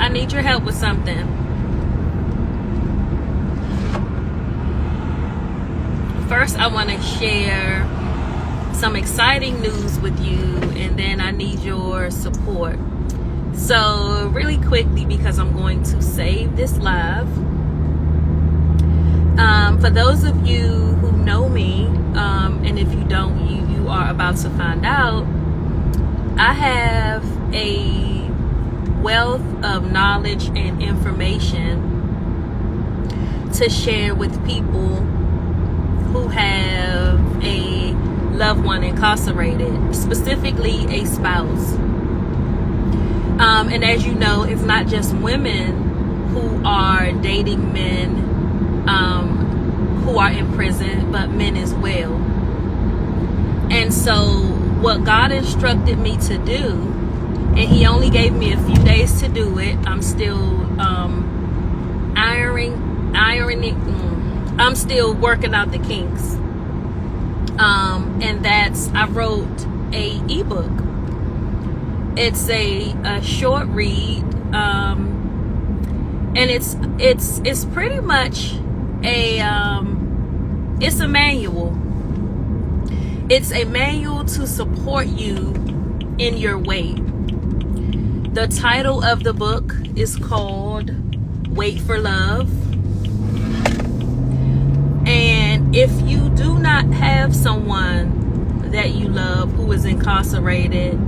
I need your help with something. First, I want to share some exciting news with you, and then I need your support. So really quickly, because I'm going to save this live. For those of you who know me, and if you don't, you are about to find out, I have a wealth of knowledge and information to share with people who have a loved one incarcerated, specifically a spouse. And as you know, it's not just women who are dating men who are in prison, but men as well. And so what God instructed me to do, and he only gave me a few days to do it. I'm still I'm still working out the kinks. And that's, I wrote a ebook. It's a short read, and it's pretty much it's a manual. It's a manual to support you in your weight. The title of the book is called Wait for Love. And if you do not have someone that you love who is incarcerated,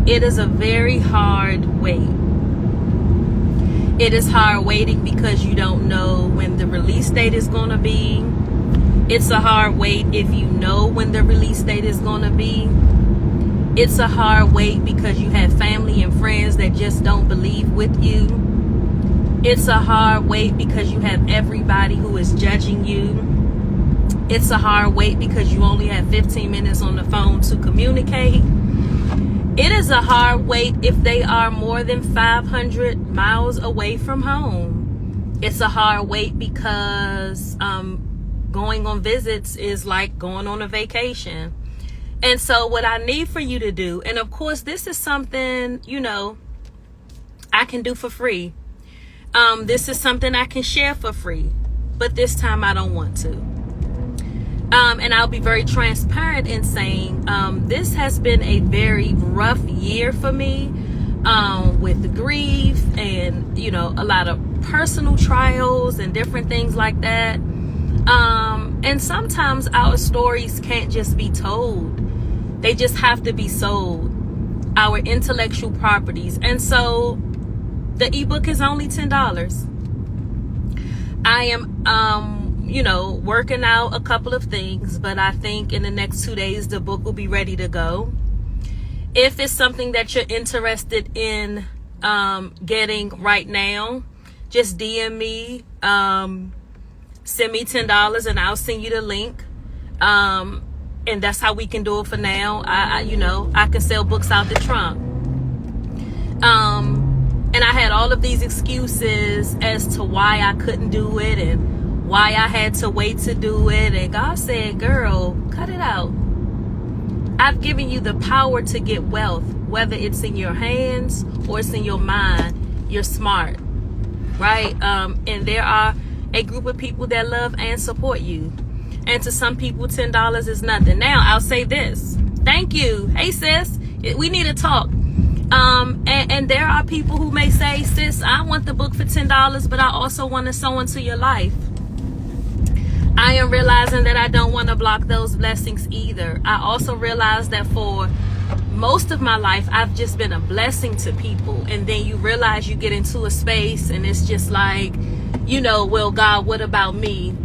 it is a very hard wait. It is hard waiting because you don't know when the release date is going to be. It's a hard wait if you know when the release date is going to be. It's a hard wait because you have family and friends that just don't believe with you. It's a hard wait because you have everybody who is judging you. It's a hard wait because you only have 15 minutes on the phone to communicate. It is a hard wait if they are more than 500 miles away from home. It's a hard wait because going on visits is like going on a vacation. And so what I need for you to do, and of course this is something, I can do for free. This is something I can share for free, but this time I don't want to. And I'll be very transparent in saying this has been a very rough year for me, with the grief and, a lot of personal trials and different things like that. And sometimes our stories can't just be told. They just have to be sold, our intellectual properties. And so the ebook is only $10. I am, working out a couple of things, but I think in the next 2 days, the book will be ready to go. If it's something that you're interested in getting right now, just DM me, send me $10 and I'll send you the link. And that's how we can do it for now. I can sell books out the trunk. And I had all of these excuses as to why I couldn't do it and why I had to wait to do it. And God said, girl, cut it out. I've given you the power to get wealth, whether it's in your hands or it's in your mind. You're smart, right? And there are a group of people that love and support you. And to some people, $10 is nothing. Now, I'll say this. Thank you. Hey, sis, we need to talk. And there are people who may say, sis, I want the book for $10, but I also want to sow into your life. I am realizing that I don't want to block those blessings either. I also realize that for most of my life, I've just been a blessing to people. And then you realize you get into a space and it's just like, well, God, what about me?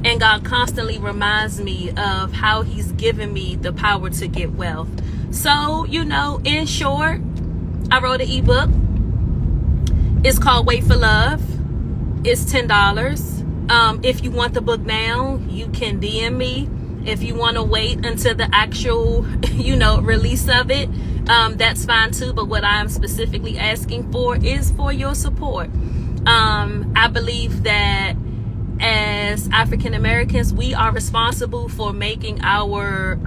And God constantly reminds me of how he's given me the power to get wealth. So, in short, I wrote an ebook. It's called Wait for Love. It's $10. If you want the book now, you can DM me. If you want to wait until the actual, release of it, that's fine too. But what I'm specifically asking for is for your support. I believe that as African Americans, we are responsible for making our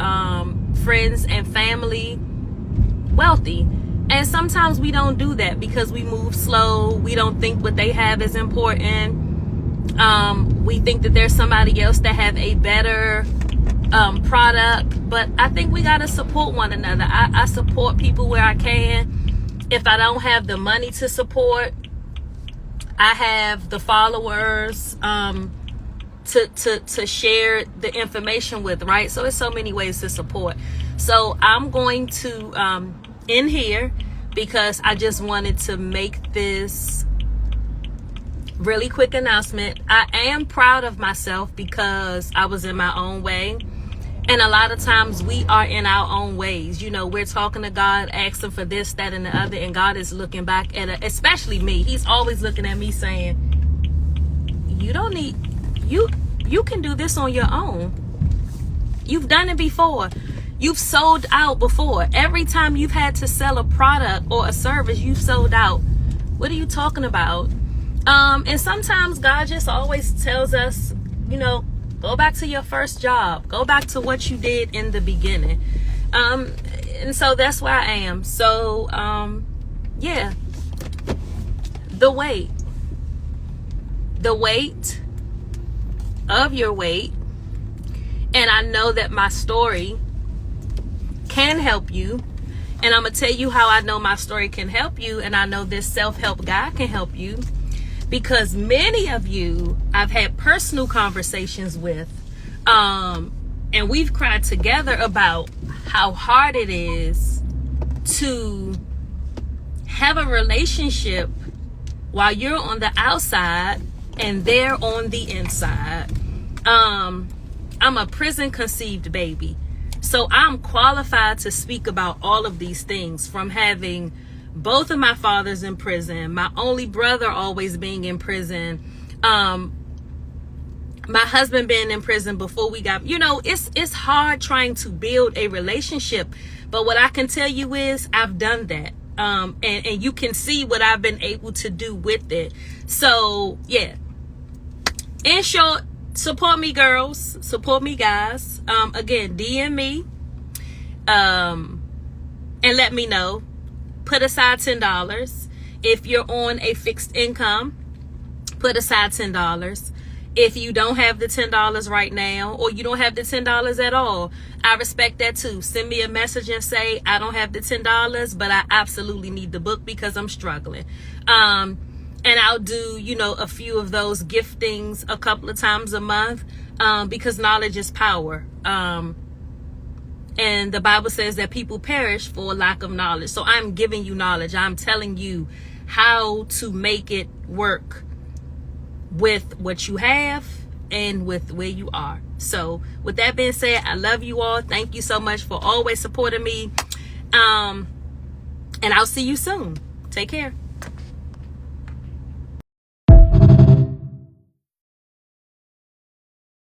friends and family wealthy. And sometimes we don't do that because we move slow. We don't think what they have is important. We think that there's somebody else that have a better product. But I think we got to support one another. I support people where I can. If I don't have the money to support, I have the followers to share the information with, right? So there's so many ways to support. So I'm going to end here because I just wanted to make this really quick announcement. I am proud of myself because I was in my own way. And a lot of times we are in our own ways. You know, we're talking to God, asking for this, that, and the other. And God is looking back at especially me. He's always looking at me saying, you don't need, you can do this on your own. You've done it before. You've sold out before. Every time you've had to sell a product or a service, you've sold out. What are you talking about? And sometimes God just always tells us, you know, go back to your first job. Go back to what you did in the beginning. And so that's where I am. So, yeah. The weight of your weight. And I know that my story can help you. And I'm going to tell you how I know my story can help you. And I know this self-help guide can help you. Because many of you I've had personal conversations with, and we've cried together about how hard it is to have a relationship while you're on the outside and they're on the inside. I'm a prison conceived baby, so I'm qualified to speak about all of these things, from having both of my fathers in prison, my only brother always being in prison, my husband being in prison before we got, you know, it's hard trying to build a relationship. But what I can tell you is I've done that. And you can see what I've been able to do with it. So yeah, in short, support me, girls, support me, guys. Again, DM me, and let me know. Put aside $10. If you're on a fixed income, put aside $10. If you don't have the $10 right now, or you don't have the $10 at all, I respect that too. Send me a message and say, I don't have the $10, but I absolutely need the book because I'm struggling. And I'll do, you know, a few of those giftings a couple of times a month, because knowledge is power. And the Bible says that people perish for lack of knowledge. So I'm giving you knowledge. I'm telling you how to make it work with what you have and with where you are. So with that being said, I love you all. Thank you so much for always supporting me. And I'll see you soon. Take care.